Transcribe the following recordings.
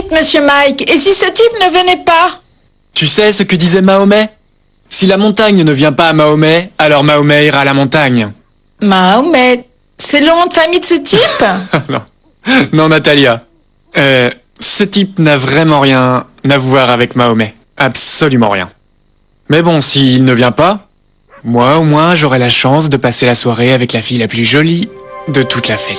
dites, monsieur Mike, et si ce type ne venait pas? Tu sais ce que disait Mahomet? Si la montagne ne vient pas à Mahomet, alors Mahomet ira à la montagne. Mahomet, c'est le nom de famille de ce type? Non. Non, Natalia. Ce type n'a vraiment rien à voir avec Mahomet. Absolument rien. Mais bon, s'il ne vient pas, moi au moins j'aurai la chance de passer la soirée avec la fille la plus jolie de toute la fête.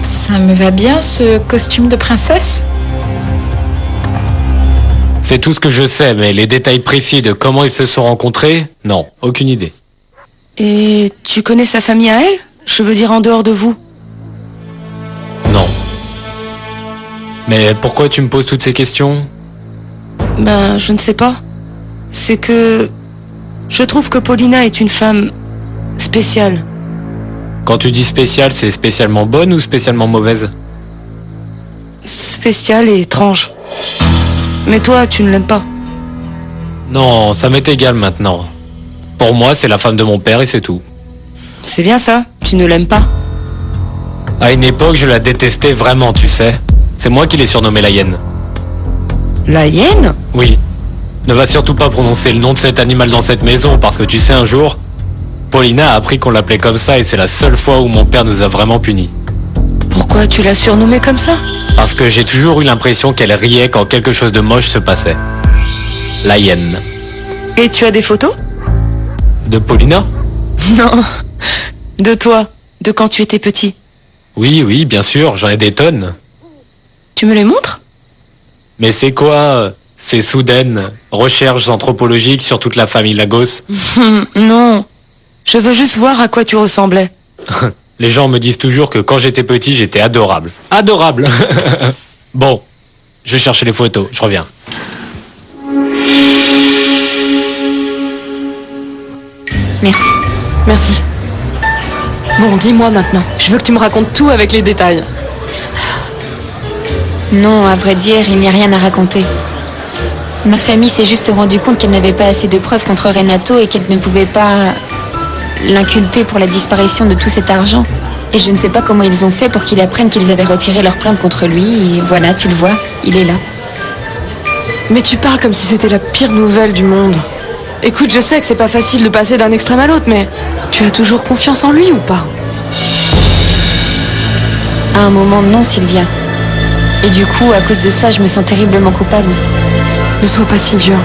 Ça me va bien, ce costume de princesse. C'est tout ce que je sais, mais les détails précis de comment ils se sont rencontrés, non, aucune idée. Et tu connais sa famille à elle? Je veux dire en dehors de vous. Non. Mais pourquoi tu me poses toutes ces questions? Ben, je ne sais pas. C'est que... je trouve que Paulina est une femme spéciale. Quand tu dis spéciale, c'est spécialement bonne ou spécialement mauvaise? Spéciale et étrange. Mais toi, tu ne l'aimes pas. Non, ça m'est égal maintenant. Pour moi, c'est la femme de mon père et c'est tout. C'est bien ça, tu ne l'aimes pas. À une époque, je la détestais vraiment, tu sais. C'est moi qui l'ai surnommée la hyène. La hyène? Oui. Ne va surtout pas prononcer le nom de cet animal dans cette maison, parce que tu sais, un jour, Paulina a appris qu'on l'appelait comme ça et c'est la seule fois où mon père nous a vraiment punis. Pourquoi tu l'as surnommée comme ça? Parce que j'ai toujours eu l'impression qu'elle riait quand quelque chose de moche se passait. La hyène. Et tu as des photos? De Paulina? Non. De toi, de quand tu étais petit. Oui, oui, bien sûr, j'en ai des tonnes. Tu me les montres? Mais c'est quoi ces soudaines recherches anthropologiques sur toute la famille Lagos? Non. Je veux juste voir à quoi tu ressemblais. Les gens me disent toujours que quand j'étais petit, j'étais adorable. Adorable. Bon, je vais chercher les photos, je reviens. Merci. Merci. Bon, dis-moi maintenant. Je veux que tu me racontes tout avec les détails. Non, à vrai dire, il n'y a rien à raconter. Ma famille s'est juste rendu compte qu'elle n'avait pas assez de preuves contre Renato et qu'elle ne pouvait pas l'inculper pour la disparition de tout cet argent. Et je ne sais pas comment ils ont fait pour qu'il apprenne qu'ils avaient retiré leur plainte contre lui. Et voilà, tu le vois, il est là. Mais tu parles comme si c'était la pire nouvelle du monde. Écoute, je sais que c'est pas facile de passer d'un extrême à l'autre, mais tu as toujours confiance en lui ou pas? À un moment, non, Sylvia. Et du coup, à cause de ça, je me sens terriblement coupable. Ne sois pas si dur.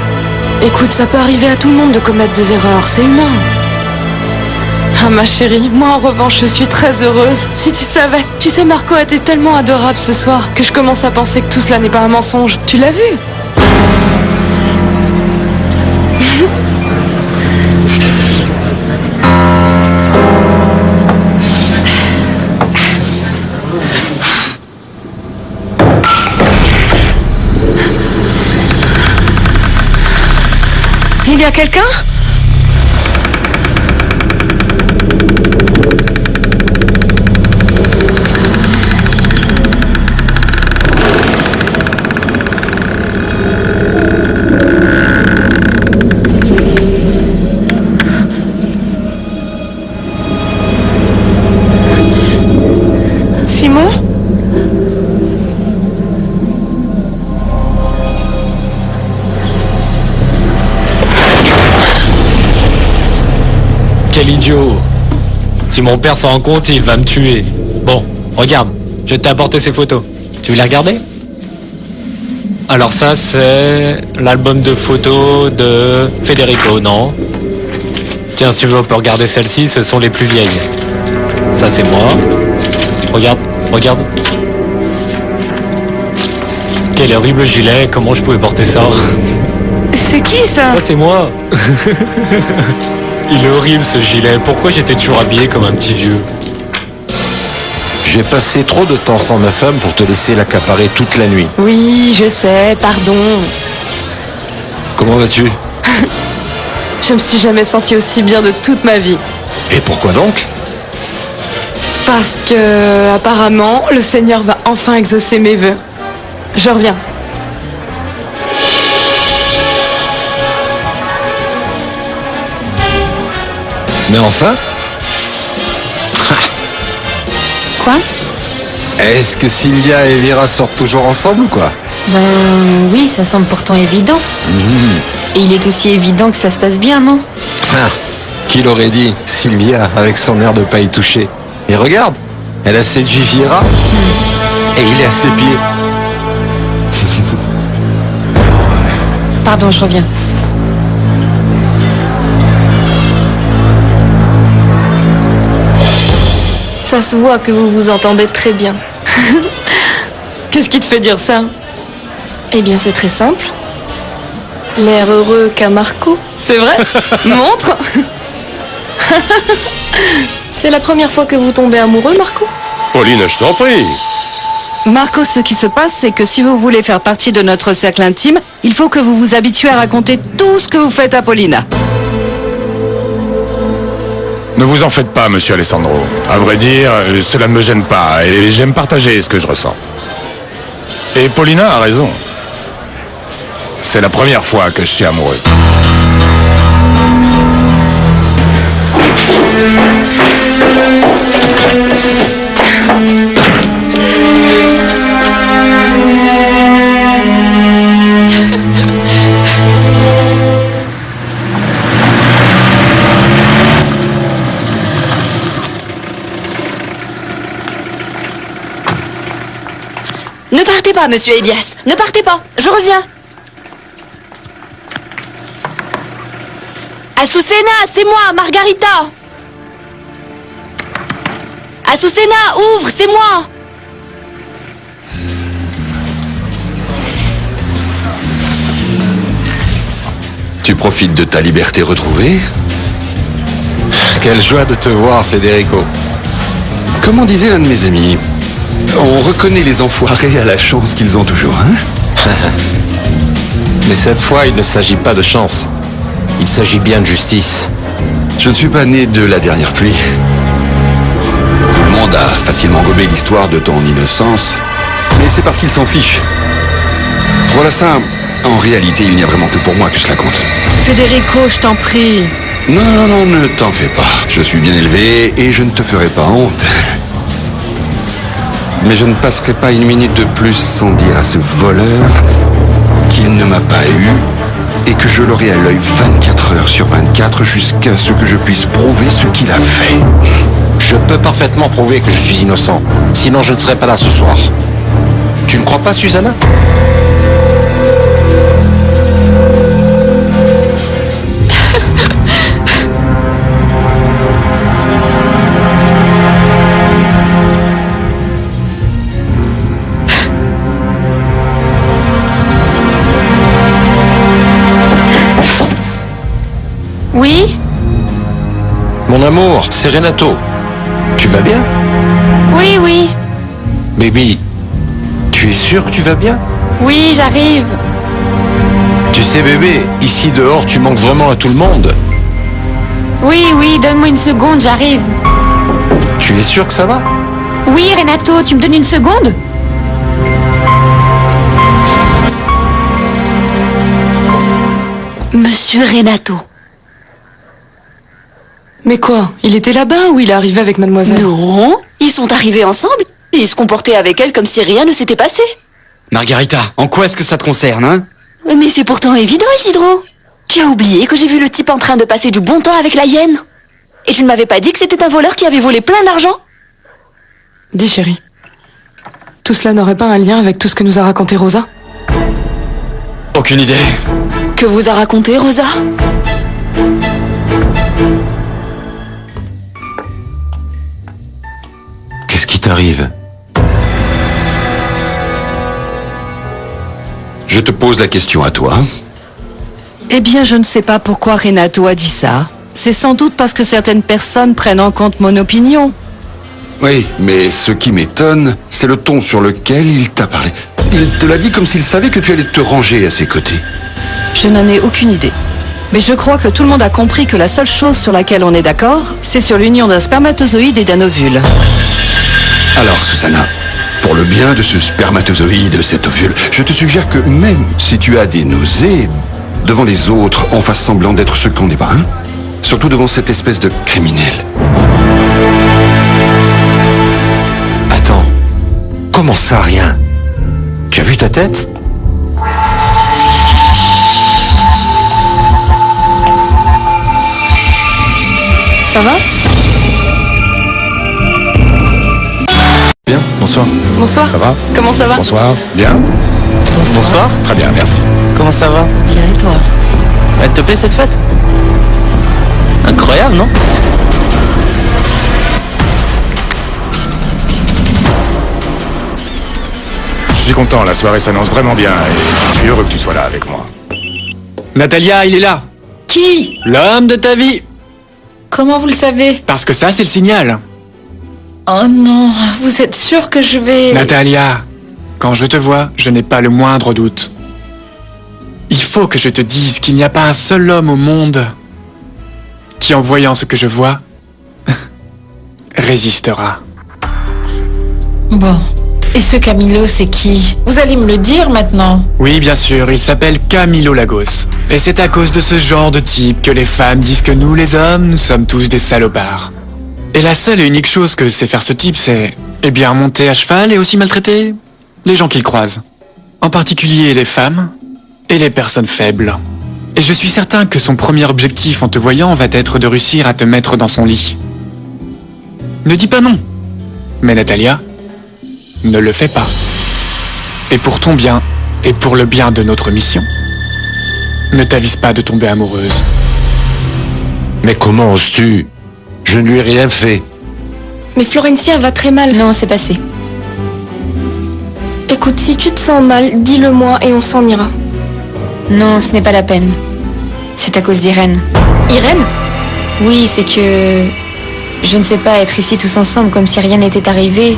Écoute, ça peut arriver à tout le monde de commettre des erreurs, c'est humain. Ah ma chérie, moi en revanche, je suis très heureuse. Si tu savais, tu sais, Marco a été tellement adorable ce soir que je commence à penser que tout cela n'est pas un mensonge. Tu l'as vu? Il y a quelqu'un? Simon? Quel idiot! Si mon père s'en rend compte, il va me tuer. Bon, regarde, je t'ai apporté ces photos. Tu veux les regarder? Alors ça, c'est l'album de photos de Federico, non? Tiens, si tu veux, on peut regarder celles-ci, ce sont les plus vieilles. Ça, c'est moi. Regarde, regarde. Quel horrible gilet, comment je pouvais porter ça? C'est qui ça? Ça, c'est moi. Il est horrible ce gilet, pourquoi j'étais toujours habillé comme un petit vieux? J'ai passé trop de temps sans ma femme pour te laisser l'accaparer toute la nuit. Oui, je sais, pardon. Comment vas-tu? Je me suis jamais sentie aussi bien de toute ma vie. Et pourquoi donc? Parce que, apparemment, le Seigneur va enfin exaucer mes vœux. Je reviens. Mais enfin, Quoi? Est-ce que Sylvia et Vera sortent toujours ensemble ou quoi? Ben oui, ça semble pourtant évident. Et il est aussi évident que ça se passe bien, non? Ah, qui l'aurait dit? Sylvia, avec son air de pas y toucher. Et regarde, elle a séduit Vera. Et il est à ses pieds. Pardon, je reviens. Ça se voit que vous vous entendez très bien. Qu'est-ce qui te fait dire ça? Eh bien, c'est très simple. L'air heureux qu'a Marco. C'est vrai? Montre. C'est la première fois que vous tombez amoureux, Marco? Pauline, je t'en prie. Marco, ce qui se passe, c'est que si vous voulez faire partie de notre cercle intime, il faut que vous vous habituez à raconter tout ce que vous faites à Paulina. Ne vous en faites pas, monsieur Alessandro. À vrai dire, cela ne me gêne pas et j'aime partager ce que je ressens. Et Paulina a raison. C'est la première fois que je suis amoureux. Ne partez pas, monsieur Elias. Ne partez pas. Je reviens. Azucena, c'est moi, Margarita. Azucena, ouvre, c'est moi. Tu profites de ta liberté retrouvée? Quelle joie de te voir, Federico. Comment disait l'un de mes amis, on reconnaît les enfoirés à la chance qu'ils ont toujours, hein? Mais cette fois, il ne s'agit pas de chance. Il s'agit bien de justice. Je ne suis pas né de la dernière pluie. Tout le monde a facilement gobé l'histoire de ton innocence, mais c'est parce qu'ils s'en fichent. Voilà ça, en réalité, il n'y a vraiment que pour moi que cela compte. Federico, je t'en prie. Non, non, non, ne t'en fais pas. Je suis bien élevé et je ne te ferai pas honte. Mais je ne passerai pas une minute de plus sans dire à ce voleur qu'il ne m'a pas eu et que je l'aurai à l'œil 24 heures sur 24 jusqu'à ce que je puisse prouver ce qu'il a fait. Je peux parfaitement prouver que je suis innocent. Sinon, je ne serais pas là ce soir. Tu ne crois pas, Susanna? Oui? Mon amour, c'est Renato. Tu vas bien? Oui, oui. Baby, tu es sûr que tu vas bien? Oui, j'arrive. Tu sais, bébé, ici dehors, tu manques vraiment à tout le monde. Oui, oui, donne-moi une seconde, j'arrive. Tu es sûr que ça va? Oui, Renato, tu me donnes une seconde? Monsieur Renato. Mais quoi? Il était là-bas ou il est arrivé avec mademoiselle? Non, ils sont arrivés ensemble et ils se comportaient avec elle comme si rien ne s'était passé. Margarita, en quoi est-ce que ça te concerne, hein? Mais c'est pourtant évident, Isidro. Tu as oublié que j'ai vu le type en train de passer du bon temps avec la hyène? Et tu ne m'avais pas dit que c'était un voleur qui avait volé plein d'argent? Dis, chérie. Tout cela n'aurait pas un lien avec tout ce que nous a raconté Rosa? Aucune idée. Que vous a raconté, Rosa? Qu'est-ce qui t'arrive? Je te pose la question à toi. Eh bien, je ne sais pas pourquoi Renato a dit ça. C'est sans doute parce que certaines personnes prennent en compte mon opinion. Oui, mais ce qui m'étonne, c'est le ton sur lequel il t'a parlé. Il te l'a dit comme s'il savait que tu allais te ranger à ses côtés. Je n'en ai aucune idée. Mais je crois que tout le monde a compris que la seule chose sur laquelle on est d'accord, c'est sur l'union d'un spermatozoïde et d'un ovule. Alors, Susanna, pour le bien de ce spermatozoïde, cet ovule, je te suggère que même si tu as des nausées, devant les autres, on fasse semblant d'être ce qu'on n'est pas, hein? Surtout devant cette espèce de criminel. Attends, Comment ça, rien? Tu as vu ta tête? Ça va? Bien, bonsoir. Bonsoir. Ça va? Comment ça va? Bonsoir. Bien? Bonsoir. Très bien, merci. Comment ça va? Bien, et toi? Elle te plaît cette fête? Incroyable, non? Je suis content, la soirée s'annonce vraiment bien et je suis heureux que tu sois là avec moi. Natalia, il est là. Qui? L'homme de ta vie. Comment vous le savez? Parce que ça, c'est le signal. Oh non, vous êtes sûr que je vais... Natalia, quand je te vois, je n'ai pas le moindre doute. Il faut que je te dise qu'il n'y a pas un seul homme au monde qui, en voyant ce que je vois, résistera. Bon. Et ce Camilo, c'est qui? Vous allez me le dire maintenant? Oui, bien sûr, il s'appelle Camilo Lagos. Et c'est à cause de ce genre de type que les femmes disent que nous, les hommes, nous sommes tous des salopards. Et la seule et unique chose que sait faire ce type, c'est, eh bien, monter à cheval et aussi maltraiter les gens qu'il croise. En particulier les femmes et les personnes faibles. Et je suis certain que son premier objectif en te voyant va être de réussir à te mettre dans son lit. Ne dis pas non. Mais Natalia, ne le fais pas. Et pour ton bien, et pour le bien de notre mission, ne t'avise pas de tomber amoureuse. Mais comment oses-tu? Je ne lui ai rien fait. Mais Florencia va très mal. Non, c'est passé. Écoute, si tu te sens mal, dis-le-moi et on s'en ira. Non, ce n'est pas la peine. C'est à cause d'Irène. Irène? Oui, c'est que... Je ne sais pas, être ici tous ensemble comme si rien n'était arrivé.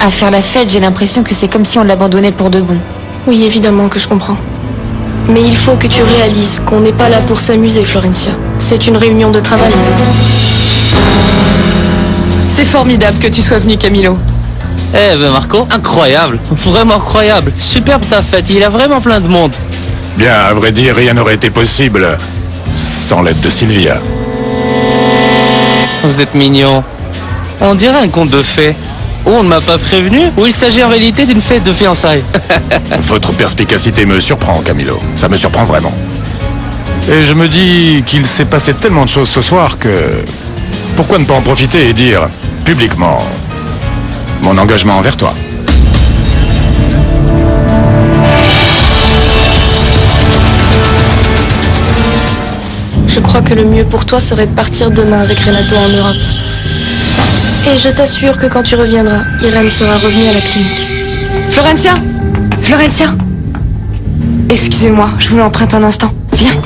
À faire la fête, j'ai l'impression que c'est comme si on l'abandonnait pour de bon. Oui, évidemment que je comprends. Mais il faut que tu réalises qu'on n'est pas là pour s'amuser, Florencia. C'est une réunion de travail. C'est formidable que tu sois venu, Camilo. Eh ben Marco, incroyable. Vraiment incroyable. Superbe ta fête, il y a vraiment plein de monde. Bien, à vrai dire, rien n'aurait été possible sans l'aide de Sylvia. Vous êtes mignon. On dirait un conte de fées. Ou on ne m'a pas prévenu, ou il s'agit en réalité d'une fête de fiançailles. Votre perspicacité me surprend, Camilo. Ça me surprend vraiment. Et je me dis qu'il s'est passé tellement de choses ce soir que... Pourquoi ne pas en profiter et dire, publiquement, mon engagement envers toi? Je crois que le mieux pour toi serait de partir demain avec Renato en Europe. Et je t'assure que quand tu reviendras, Irène sera revenue à la clinique. Florencia! Florencia! Excusez-moi, je vous l'emprunte un instant. Viens.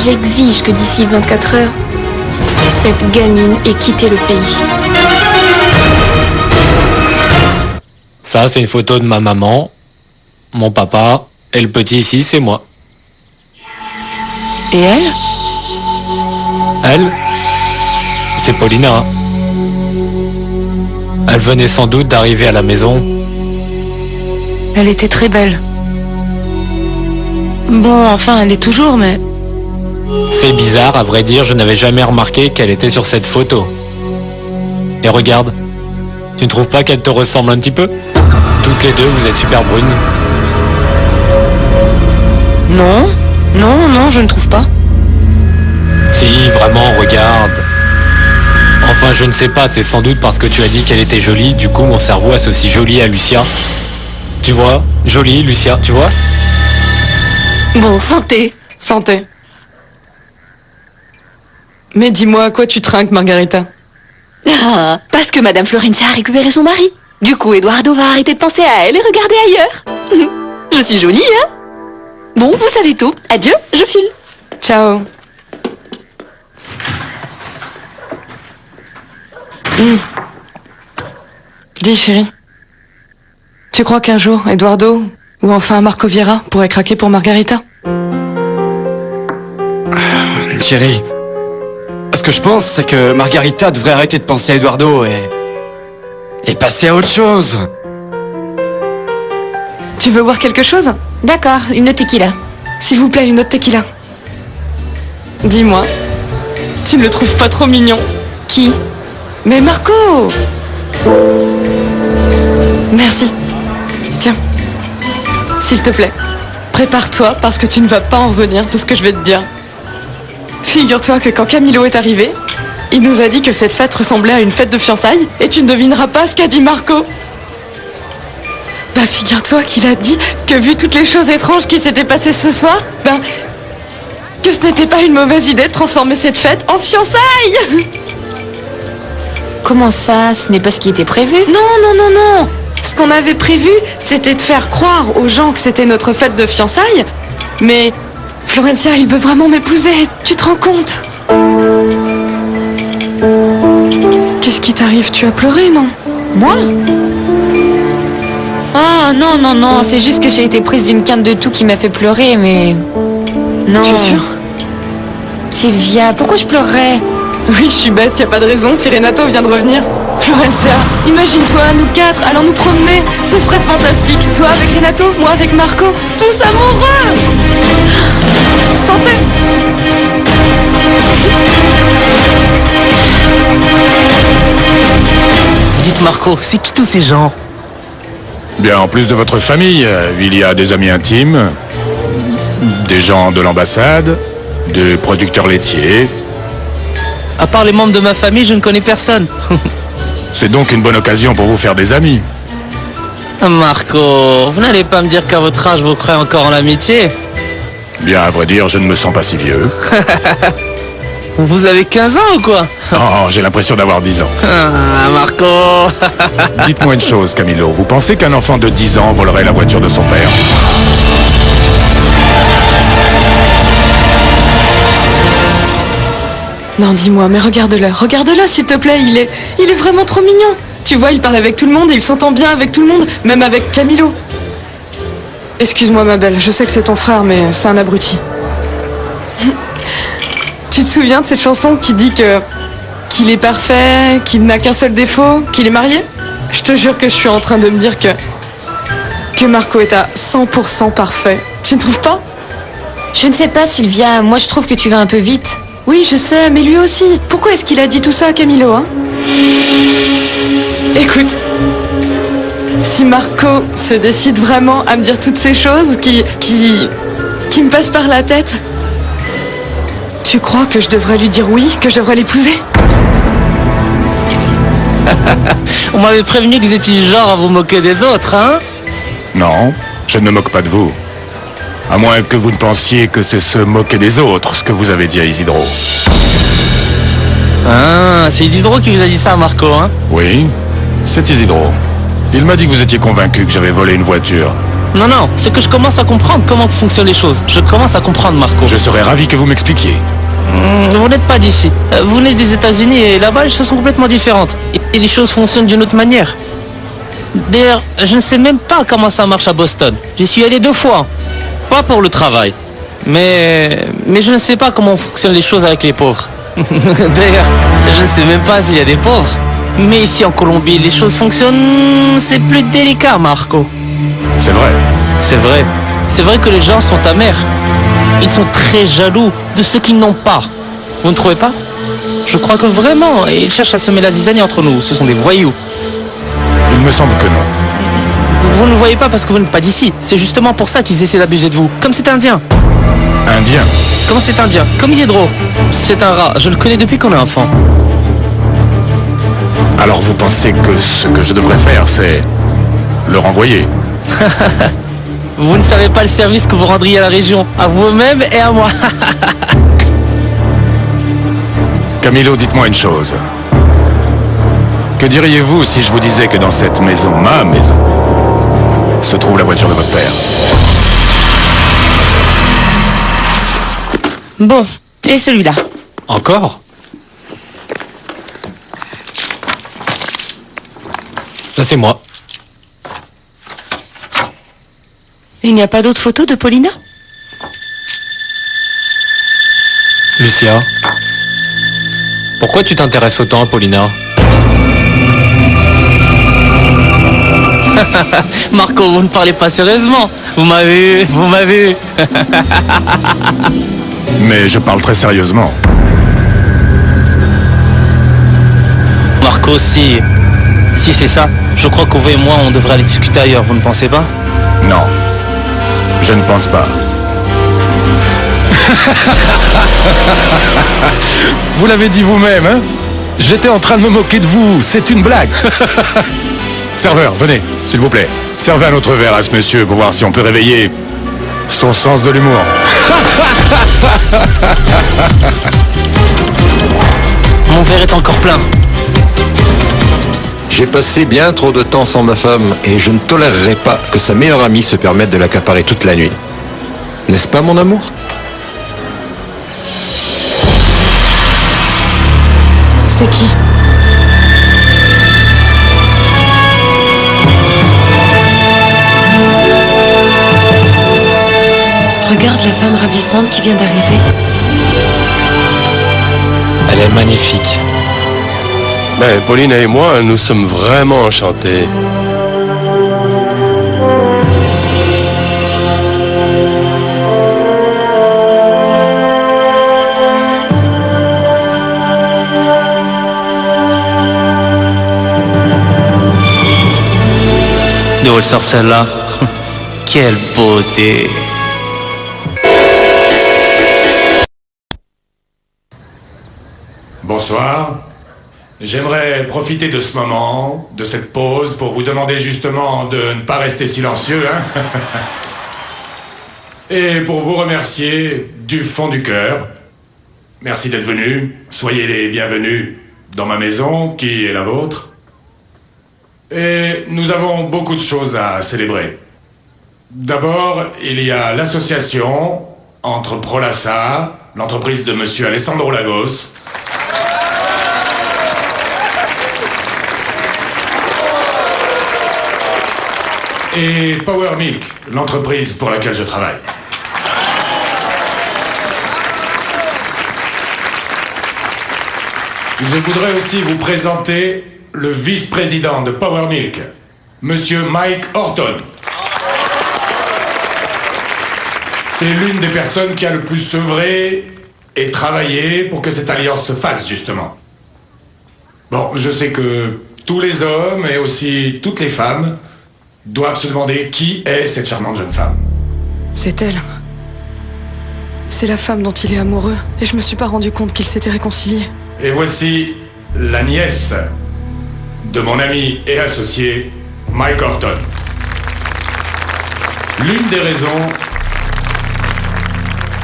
J'exige que d'ici 24 heures, cette gamine ait quitté le pays. Ça, c'est une photo de ma maman, mon papa, et le petit ici, c'est moi. Et elle? Elle, c'est Paulina. Elle venait sans doute d'arriver à la maison. Elle était très belle. Bon, enfin, elle est toujours, mais... C'est bizarre, à vrai dire, je n'avais jamais remarqué qu'elle était sur cette photo. Et regarde, tu ne trouves pas qu'elle te ressemble un petit peu? Toutes les deux, vous êtes super brunes. Non, non, non, je ne trouve pas. Si, vraiment, regarde. Enfin, je ne sais pas, c'est sans doute parce que tu as dit qu'elle était jolie, du coup mon cerveau associe jolie à Lucia. Tu vois? Jolie, Lucia, tu vois? Bon, santé. Santé. Mais dis-moi, à quoi tu trinques, Margarita? Ah, parce que Madame Florencia a récupéré son mari. Du coup, Eduardo va arrêter de penser à elle et regarder ailleurs. Je suis jolie, hein? Bon, vous savez tout. Adieu, je file. Ciao. Dis, chérie. Tu crois qu'un jour, Eduardo, ou enfin Marco Vieira, pourrait craquer pour Margarita? Chérie, ce que je pense, c'est que Margarita devrait arrêter de penser à Eduardo et passer à autre chose. Tu veux boire quelque chose? D'accord, une tequila. S'il vous plaît, une autre tequila. Dis-moi, tu ne le trouves pas trop mignon? Qui? Mais Marco! Merci. Tiens, s'il te plaît, prépare-toi parce que tu ne vas pas en revenir de ce que je vais te dire. Figure-toi que quand Camilo est arrivé, il nous a dit que cette fête ressemblait à une fête de fiançailles et tu ne devineras pas ce qu'a dit Marco. Bah figure-toi qu'il a dit que vu toutes les choses étranges qui s'étaient passées ce soir, que ce n'était pas une mauvaise idée de transformer cette fête en fiançailles. Comment ça? Ce n'est pas ce qui était prévu? Non. Ce qu'on avait prévu, c'était de faire croire aux gens que c'était notre fête de fiançailles. Mais Florencia, il veut vraiment m'épouser, tu te rends compte? Qu'est-ce qui t'arrive? Tu as pleuré, non? Moi? Ah non, c'est juste que j'ai été prise d'une quinte de tout qui m'a fait pleurer, mais... Non. Tu es sûre? Sylvia, pourquoi je pleurerais? Oui, je suis bête, y a pas de raison si Renato vient de revenir. Florencia, imagine-toi, nous quatre, allons nous promener. Ce serait fantastique. Toi avec Renato, moi avec Marco, tous amoureux. Santé. Dites Marco, c'est qui tous ces gens? Bien, en plus de votre famille, il y a des amis intimes, des gens de l'ambassade, des producteurs laitiers. À part les membres de ma famille, je ne connais personne. C'est donc une bonne occasion pour vous faire des amis. Marco, vous n'allez pas me dire qu'à votre âge, vous croyez encore en l'amitié? Bien, à vrai dire, je ne me sens pas si vieux. Vous avez 15 ans ou quoi? Oh, j'ai l'impression d'avoir 10 ans. Ah, Marco. Dites-moi une chose, Camilo. Vous pensez qu'un enfant de 10 ans volerait la voiture de son père? Non, dis-moi, mais regarde-le s'il te plaît, il est vraiment trop mignon. Tu vois, il parle avec tout le monde et il s'entend bien avec tout le monde, même avec Camilo. Excuse-moi ma belle, je sais que c'est ton frère, mais c'est un abruti. Tu te souviens de cette chanson qui dit qu'il est parfait, qu'il n'a qu'un seul défaut, qu'il est marié? Je te jure que je suis en train de me dire que Marco est à 100% parfait. Tu ne trouves pas? Je ne sais pas, Sylvia, moi je trouve que tu vas un peu vite. Oui, je sais, mais lui aussi. Pourquoi est-ce qu'il a dit tout ça à Camilo, hein? Écoute, si Marco se décide vraiment à me dire toutes ces choses qui me passent par la tête, tu crois que je devrais lui dire oui, que je devrais l'épouser? On m'avait prévenu que vous étiez du genre à vous moquer des autres, hein? Non, je ne me moque pas de vous. À moins que vous ne pensiez que c'est se moquer des autres, ce que vous avez dit à Isidro. Ah, c'est Isidro qui vous a dit ça, Marco, hein? Oui, c'est Isidro. Il m'a dit que vous étiez convaincu que j'avais volé une voiture. Non, c'est que je commence à comprendre comment fonctionnent les choses. Je commence à comprendre, Marco. Je serais ravi que vous m'expliquiez. Vous n'êtes pas d'ici. Vous venez des États-Unis et là-bas, les choses sont complètement différentes. Et les choses fonctionnent d'une autre manière. D'ailleurs, je ne sais même pas comment ça marche à Boston. J'y suis allé 2 fois. Pas pour le travail. Mais je ne sais pas comment fonctionnent les choses avec les pauvres. D'ailleurs, je ne sais même pas s'il y a des pauvres. Mais ici en Colombie, les choses fonctionnent... C'est plus délicat, Marco. C'est vrai. C'est vrai. C'est vrai que les gens sont amers. Ils sont très jaloux de ce qu'ils n'ont pas. Vous ne trouvez pas? Je crois que vraiment, ils cherchent à semer la zizanie entre nous. Ce sont des voyous. Il me semble que non. Vous ne le voyez pas parce que vous n'êtes pas d'ici. C'est justement pour ça qu'ils essaient d'abuser de vous. Comme c'est indien. Indien? Comment c'est indien? Comme Isidro. C'est un rat. Je le connais depuis qu'on est enfant. Alors vous pensez que ce que je devrais faire, c'est le renvoyer? Vous ne savez pas le service que vous rendriez à la région, à vous-même et à moi. Camilo, dites-moi une chose. Que diriez-vous si je vous disais que dans cette maison, ma maison, se trouve la voiture de votre père? Bon, et celui-là? Encore? Ça c'est moi. Il n'y a pas d'autres photos de Paulina? Lucia, pourquoi tu t'intéresses autant à Paulina? Marco, vous ne parlez pas sérieusement. Vous m'avez eu. Mais je parle très sérieusement. Marco, si c'est ça, je crois que vous et moi, on devrait aller discuter ailleurs, vous ne pensez pas? Non, je ne pense pas. Vous l'avez dit vous-même, hein? J'étais en train de me moquer de vous, c'est une blague. Serveur, venez, s'il vous plaît. Servez un autre verre à ce monsieur pour voir si on peut réveiller son sens de l'humour. Mon verre est encore plein. J'ai passé bien trop de temps sans ma femme et je ne tolérerai pas que sa meilleure amie se permette de l'accaparer toute la nuit. N'est-ce pas, mon amour? C'est qui? Regarde la femme ravissante qui vient d'arriver. Elle est magnifique. Ben, Pauline et moi, nous sommes vraiment enchantés. D'où elle sort celle-là? Quelle beauté! Bonsoir. J'aimerais profiter de ce moment, de cette pause, pour vous demander justement de ne pas rester silencieux, hein. Et pour vous remercier du fond du cœur. Merci d'être venus. Soyez les bienvenus dans ma maison, qui est la vôtre. Et nous avons beaucoup de choses à célébrer. D'abord, il y a l'association entre Prolassa, l'entreprise de monsieur Alessandro Lagos, et Power Milk, l'entreprise pour laquelle je travaille. Je voudrais aussi vous présenter le vice-président de Power Milk, monsieur Mike Horton. C'est l'une des personnes qui a le plus œuvré et travaillé pour que cette alliance se fasse, justement. Bon, je sais que tous les hommes et aussi toutes les femmes doivent se demander qui est cette charmante jeune femme. C'est elle. C'est la femme dont il est amoureux, et je me suis pas rendu compte qu'ils s'étaient réconciliés. Et voici la nièce de mon ami et associé, Mike Horton. L'une des raisons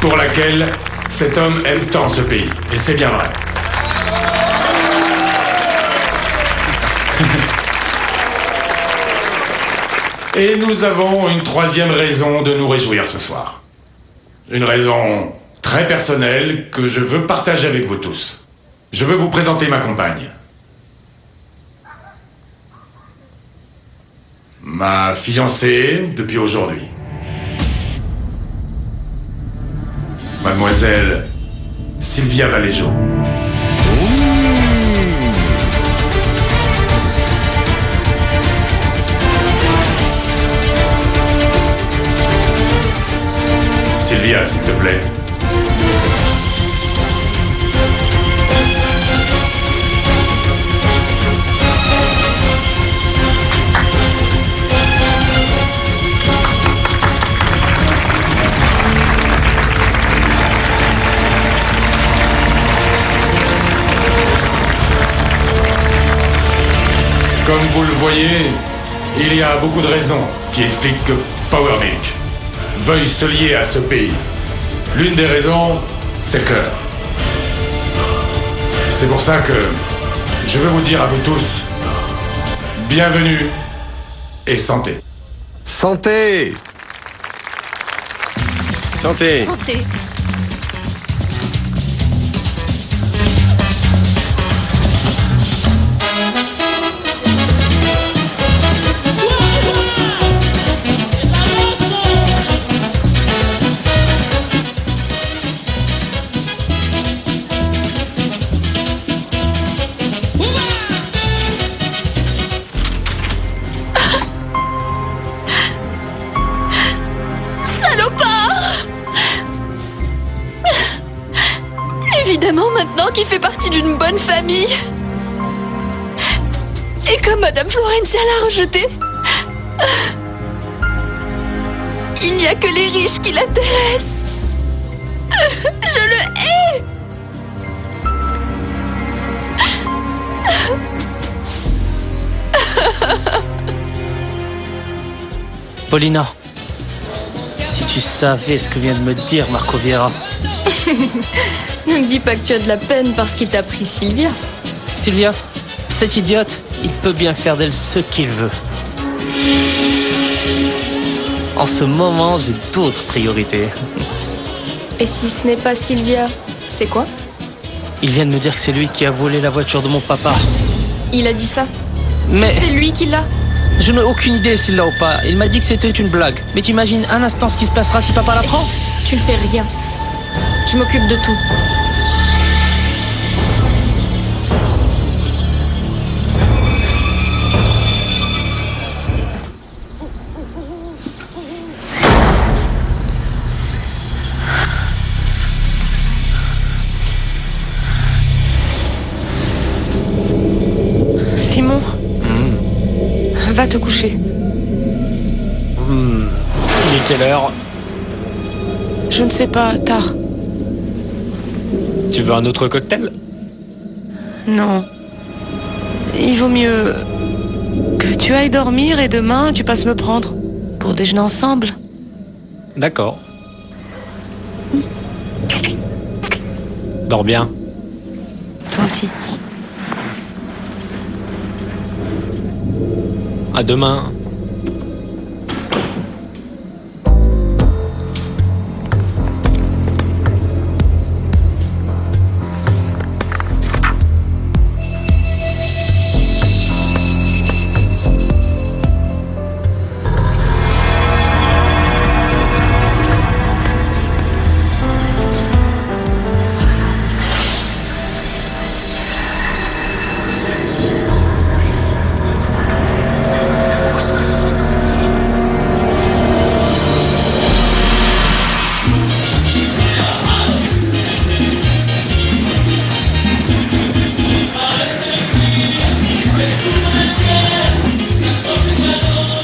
pour laquelle cet homme aime tant ce pays. Et c'est bien vrai. Et nous avons une troisième raison de nous réjouir ce soir. Une raison très personnelle que je veux partager avec vous tous. Je veux vous présenter ma compagne. Ma fiancée depuis aujourd'hui. Mademoiselle Sylvia Valéjo. Sylvia, s'il te plaît. Comme vous le voyez, il y a beaucoup de raisons qui expliquent que Power Milk veuille se lier à ce pays. L'une des raisons, c'est le cœur. C'est pour ça que je veux vous dire à vous tous, bienvenue et santé. Santé! Santé! Santé. Évidemment, maintenant qu'il fait partie d'une bonne famille. Et comme Madame Florencia l'a rejeté, il n'y a que les riches qui l'intéressent. Je le hais. Paulina, si tu savais ce que vient de me dire Marco Vieira. Ne me dis pas que tu as de la peine parce qu'il t'a pris Sylvia. Sylvia, cet idiote, il peut bien faire d'elle ce qu'il veut. En ce moment, j'ai d'autres priorités. Et si ce n'est pas Sylvia, c'est quoi? Il vient de me dire que c'est lui qui a volé la voiture de mon papa. Il a dit ça? Mais c'est lui qui l'a? Je n'ai aucune idée s'il l'a ou pas. Il m'a dit que c'était une blague. Mais t'imagines un instant ce qui se passera si papa l'apprend? Écoute, tu ne fais rien. Je m'occupe de tout. Simon, va te coucher. Il est quelle heure? Je ne sais pas, tard. Tu veux un autre cocktail? Non. Il vaut mieux que tu ailles dormir et demain tu passes me prendre pour déjeuner ensemble. D'accord. Dors bien. Toi aussi. À demain.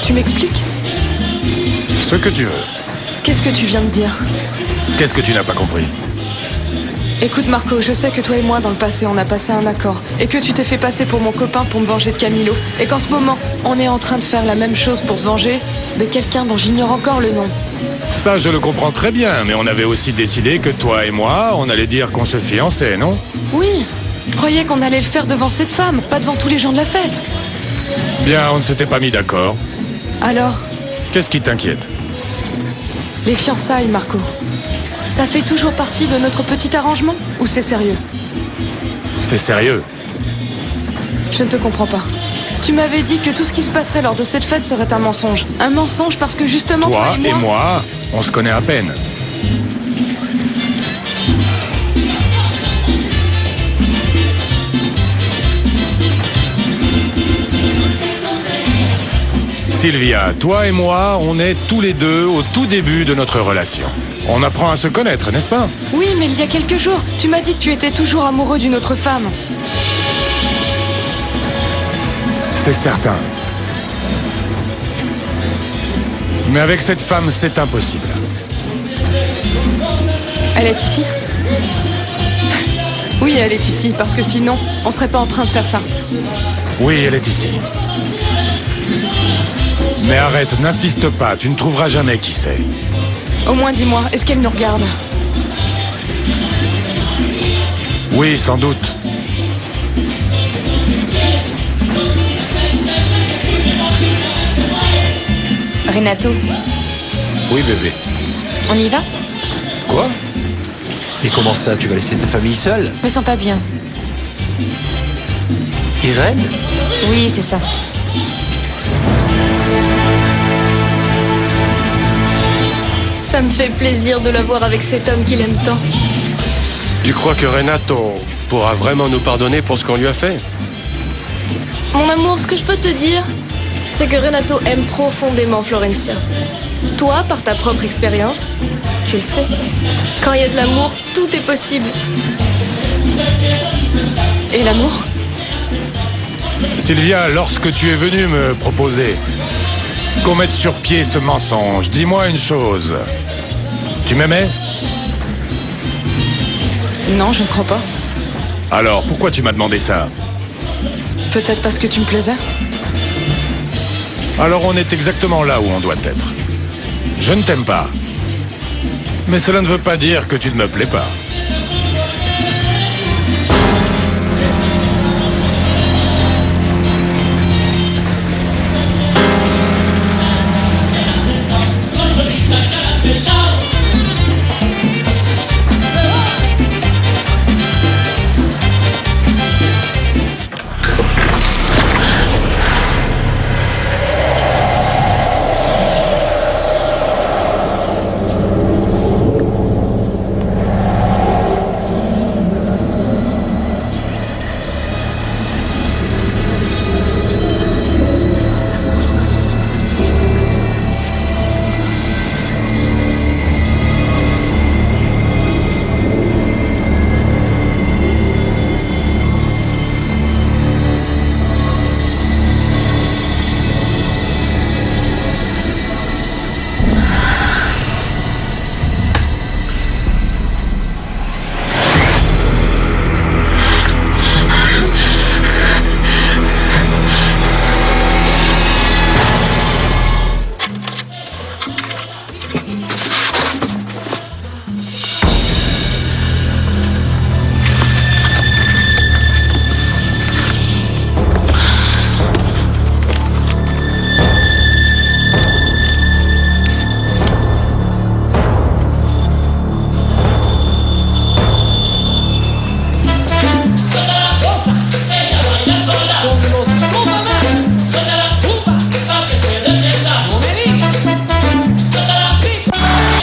Tu m'expliques? Ce que tu veux. Qu'est-ce que tu viens de dire? Qu'est-ce que tu n'as pas compris? Écoute Marco, je sais que toi et moi dans le passé on a passé un accord et que tu t'es fait passer pour mon copain pour me venger de Camilo et qu'en ce moment on est en train de faire la même chose pour se venger de quelqu'un dont j'ignore encore le nom. Ça, je le comprends très bien, mais on avait aussi décidé que toi et moi, on allait dire qu'on se fiançait, non? Oui, je croyais qu'on allait le faire devant cette femme, pas devant tous les gens de la fête. Bien, on ne s'était pas mis d'accord. Alors, Qu'est-ce qui t'inquiète? les fiançailles Marco, ça fait toujours partie de notre petit arrangement ou c'est sérieux? C'est sérieux. Je ne te comprends pas. Tu m'avais dit que tout ce qui se passerait lors de cette fête serait un mensonge. Un mensonge parce que justement Toi et moi, on se connaît à peine. Sylvia, toi et moi, on est tous les deux au tout début de notre relation. On apprend à se connaître, n'est-ce pas? Oui, mais il y a quelques jours, tu m'as dit que tu étais toujours amoureux d'une autre femme. C'est certain. Mais avec cette femme, c'est impossible. Elle est ici? Oui, elle est ici, parce que sinon, on serait pas en train de faire ça. Oui, elle est ici. Mais arrête, n'insiste pas, tu ne trouveras jamais qui c'est. Au moins dis-moi, est-ce qu'elle nous regarde? Oui, sans doute. Renato, Oui, bébé. on y va? Quoi? Et comment ça, tu vas laisser ta famille seule? Je me sens pas bien. Irène? Oui, c'est ça. Ça me fait plaisir de la voir avec cet homme qu'il aime tant. Tu crois que Renato pourra vraiment nous pardonner pour ce qu'on lui a fait? Mon amour, ce que je peux te dire, c'est que Renato aime profondément Florencia. Toi, par ta propre expérience, tu le sais. Quand il y a de l'amour, tout est possible. Et l'amour? Sylvia, lorsque tu es venue me proposer qu'on mette sur pied ce mensonge, dis-moi une chose. Tu m'aimais? Non, je ne crois pas. Alors, pourquoi tu m'as demandé ça? Peut-être parce que tu me plaisais? Alors on est exactement là où on doit être. Je ne t'aime pas. Mais cela ne veut pas dire que tu ne me plais pas.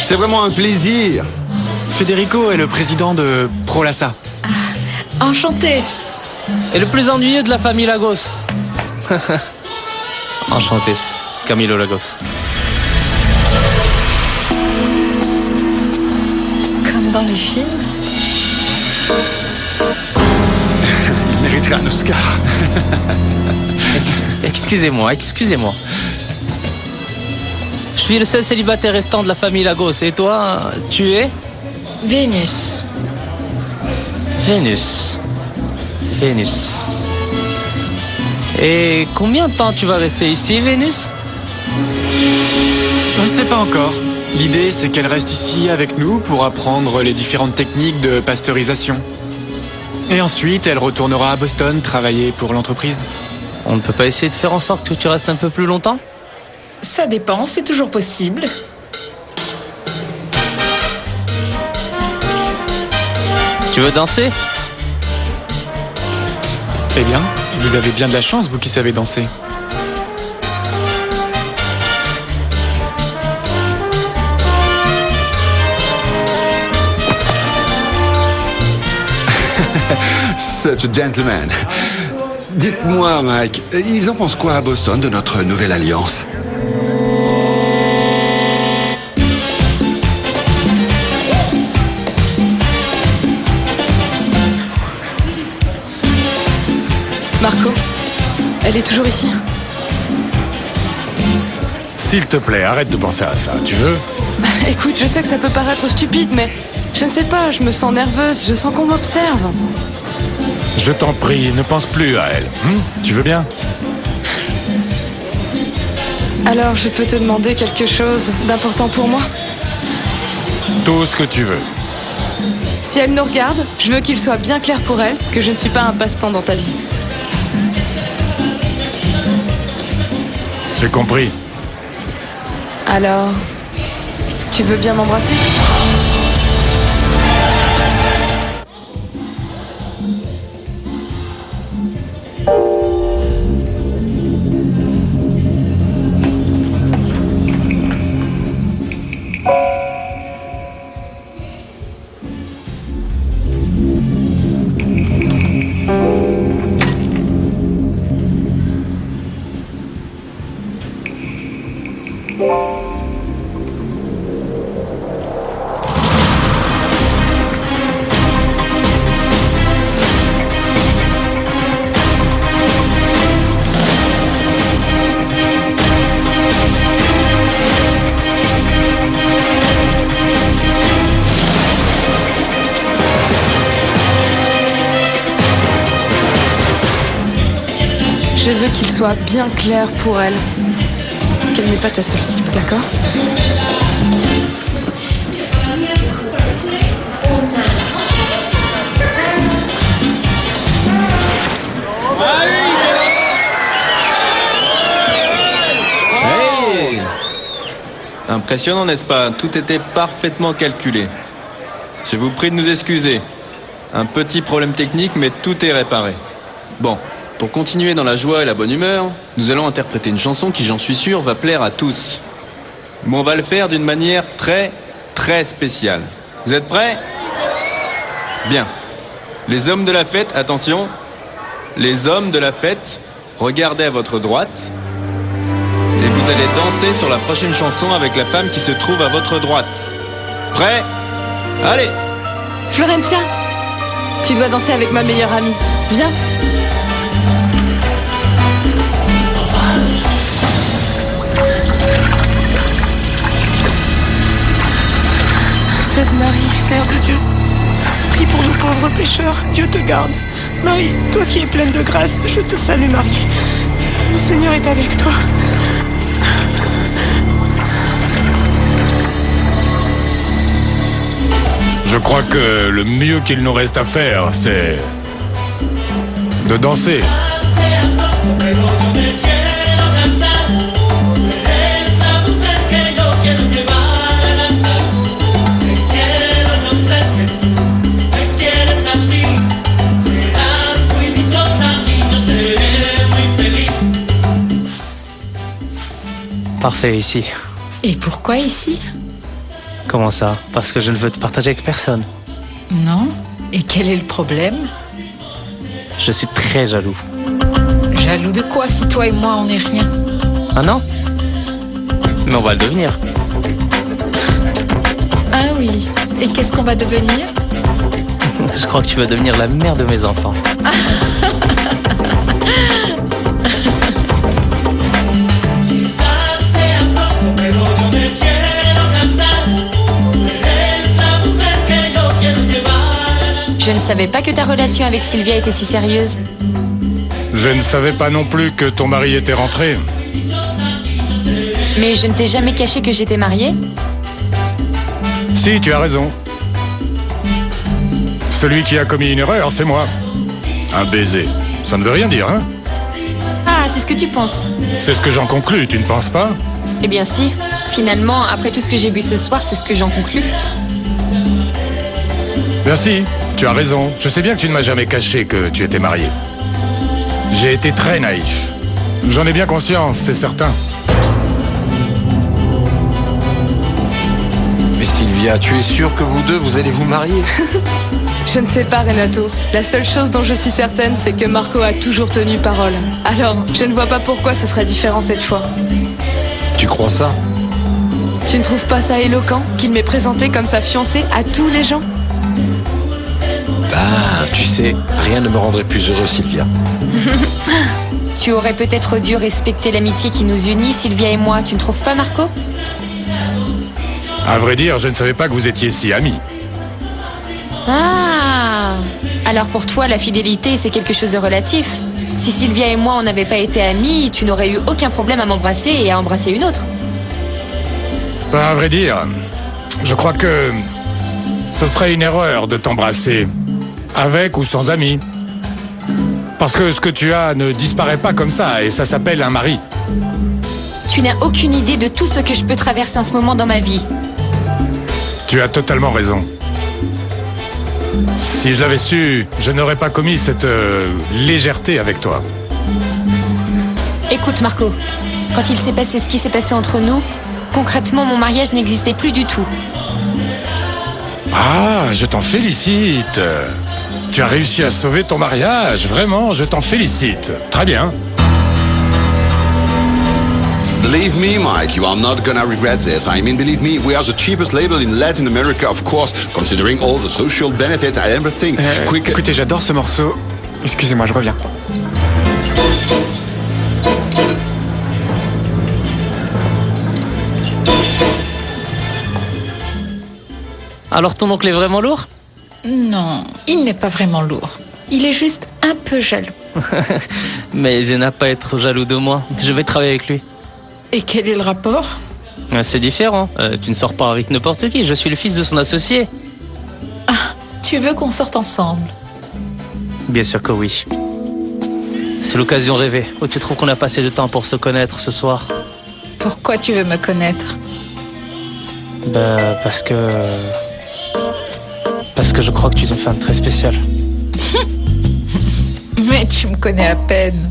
C'est vraiment un plaisir. Federico est le président de Prolassa. Enchanté. Et le plus ennuyeux de la famille Lagos. Enchanté, Camilo Lagos. Comme dans les films. Il mériterait un Oscar. Excusez-moi. Je suis le seul célibataire restant de la famille Lagos. Et toi, tu es? Vénus. Vénus. Et combien de temps tu vas rester ici, Vénus? On ne sait pas encore. L'idée, c'est qu'elle reste ici avec nous pour apprendre les différentes techniques de pasteurisation. Et ensuite, elle retournera à Boston travailler pour l'entreprise. On ne peut pas essayer de faire en sorte que tu restes un peu plus longtemps? Ça dépend, c'est toujours possible. Tu veux danser? Eh bien, vous avez bien de la chance, vous qui savez danser. Such a gentleman. Dites-moi, Mike, ils en pensent quoi à Boston de notre nouvelle alliance? Marco, elle est toujours ici? S'il te plaît, arrête de penser à ça, tu veux? Écoute, je sais que ça peut paraître stupide, mais je ne sais pas, je me sens nerveuse, je sens qu'on m'observe. Je t'en prie, ne pense plus à elle. Tu veux bien? Alors, je peux te demander quelque chose d'important pour moi? Tout ce que tu veux. Si elle nous regarde, je veux qu'il soit bien clair pour elle que je ne suis pas un passe-temps dans ta vie. J'ai compris. Alors, tu veux bien m'embrasser? Je veux qu'il soit bien clair pour elle qu'elle n'est pas ta seule cible, d'accord? Hey! Impressionnant, n'est-ce pas? Tout était parfaitement calculé. Je vous prie de nous excuser. Un petit problème technique, mais tout est réparé. Bon, pour continuer dans la joie et la bonne humeur, nous allons interpréter une chanson qui, j'en suis sûr, va plaire à tous. Mais on va le faire d'une manière très, très spéciale. Vous êtes prêts? Bien. Les hommes de la fête, attention. Les hommes de la fête, regardez à votre droite. Et vous allez danser sur la prochaine chanson avec la femme qui se trouve à votre droite. Prêts? Allez! Florencia, tu dois danser avec ma meilleure amie. Viens. Sainte Marie, Mère de Dieu, prie pour nous pauvres pécheurs, Dieu te garde. Marie, toi qui es pleine de grâce, je te salue Marie. Le Seigneur est avec toi. Je crois que le mieux qu'il nous reste à faire, c'est de danser. Parfait ici. Et pourquoi ici? Comment ça? Parce que je ne veux te partager avec personne. Non. Et quel est le problème? Je suis très jaloux. Jaloux de quoi si toi et moi on n'est rien? Ah non? Mais on va le devenir. Ah oui. Et qu'est-ce qu'on va devenir? Je crois que tu vas devenir la mère de mes enfants. Je ne savais pas que ta relation avec Sylvia était si sérieuse. Je ne savais pas non plus que ton mari était rentré. Mais je ne t'ai jamais caché que j'étais mariée. Si, tu as raison. Celui qui a commis une erreur, c'est moi. Un baiser. Ça ne veut rien dire, hein? Ah, c'est ce que tu penses. C'est ce que j'en conclus, tu ne penses pas? Eh bien si. Finalement, après tout ce que j'ai vu ce soir, c'est ce que j'en conclus. Merci, tu as raison. Je sais bien que tu ne m'as jamais caché que tu étais marié. J'ai été très naïf. J'en ai bien conscience, c'est certain. Mais Sylvia, tu es sûre que vous deux, vous allez vous marier? Je ne sais pas, Renato. La seule chose dont je suis certaine, c'est que Marco a toujours tenu parole. Alors, je ne vois pas pourquoi ce serait différent cette fois. Tu crois ça? Tu ne trouves pas ça éloquent qu'il m'ait présenté comme sa fiancée à tous les gens? Bah, tu sais, rien ne me rendrait plus heureux, Sylvia. Tu aurais peut-être dû respecter l'amitié qui nous unit, Sylvia et moi, tu ne trouves pas, Marco? À vrai dire, je ne savais pas que vous étiez si amis. Ah! Alors pour toi, la fidélité, c'est quelque chose de relatif. Si Sylvia et moi, on n'avait pas été amis, tu n'aurais eu aucun problème à m'embrasser et à embrasser une autre. À vrai dire, je crois que ce serait une erreur de t'embrasser, avec ou sans amis. Parce que ce que tu as ne disparaît pas comme ça, et ça s'appelle un mari. Tu n'as aucune idée de tout ce que je peux traverser en ce moment dans ma vie. Tu as totalement raison. Si je l'avais su, je n'aurais pas commis cette légèreté avec toi. Écoute, Marco, quand il s'est passé ce qui s'est passé entre nous, concrètement, mon mariage n'existait plus du tout. Ah, je t'en félicite. Tu as réussi à sauver ton mariage, vraiment, je t'en félicite. Très bien. Believe me, Mike, you are not gonna regret this. I mean, believe me, we are the cheapest label in Latin America, of course, considering all the social benefits and everything. Écoutez, j'adore ce morceau. Excusez-moi, je reviens. Alors ton oncle est vraiment lourd? Non, il n'est pas vraiment lourd. Il est juste un peu jaloux. Mais il n'a pas à être jaloux de moi. Je vais travailler avec lui. Et quel est le rapport? C'est différent. Tu ne sors pas avec n'importe qui. Je suis le fils de son associé. Tu veux qu'on sorte ensemble? Bien sûr que oui. C'est l'occasion rêvée. Où tu trouves qu'on a passé du temps pour se connaître ce soir? Pourquoi tu veux me connaître? Parce que je crois que tu es une femme très spéciale. Mais tu me connais à peine.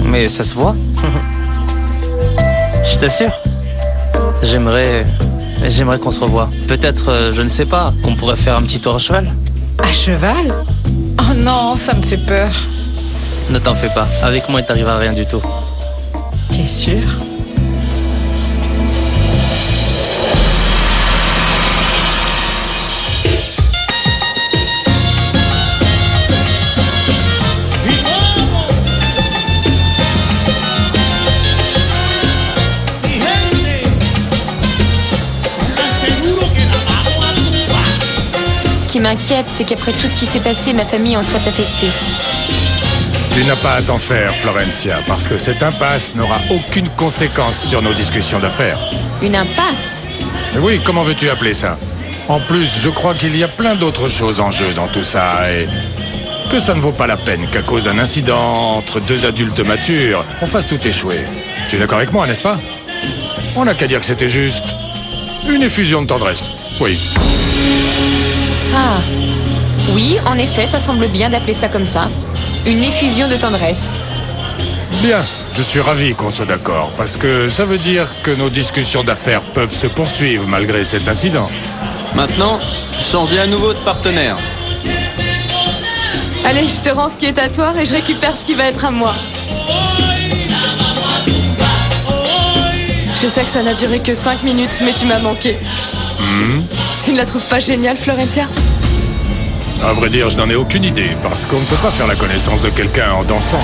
Mais ça se voit. Je t'assure. J'aimerais qu'on se revoie. Peut-être, je ne sais pas, qu'on pourrait faire un petit tour à cheval. À cheval? Oh non, ça me fait peur. Ne t'en fais pas. Avec moi, il t'arrivera rien du tout. T'es sûr? Ce qui m'inquiète, c'est qu'après tout ce qui s'est passé, ma famille en soit affectée. Tu n'as pas à t'en faire, Florencia, parce que cette impasse n'aura aucune conséquence sur nos discussions d'affaires. Une impasse? Oui, comment veux-tu appeler ça? En plus, je crois qu'il y a plein d'autres choses en jeu dans tout ça et que ça ne vaut pas la peine qu'à cause d'un incident entre deux adultes matures, on fasse tout échouer. Tu es d'accord avec moi, n'est-ce pas? On n'a qu'à dire que c'était juste une effusion de tendresse. Oui. Ah, oui, en effet, ça semble bien d'appeler ça comme ça. Une effusion de tendresse. Bien, je suis ravi qu'on soit d'accord, parce que ça veut dire que nos discussions d'affaires peuvent se poursuivre malgré cet incident. Maintenant, changez à nouveau de partenaire. Allez, je te rends ce qui est à toi et je récupère ce qui va être à moi. Je sais que ça n'a duré que 5 minutes, mais tu m'as manqué. Tu ne la trouves pas géniale, Florencia? À vrai dire, je n'en ai aucune idée, parce qu'on ne peut pas faire la connaissance de quelqu'un en dansant.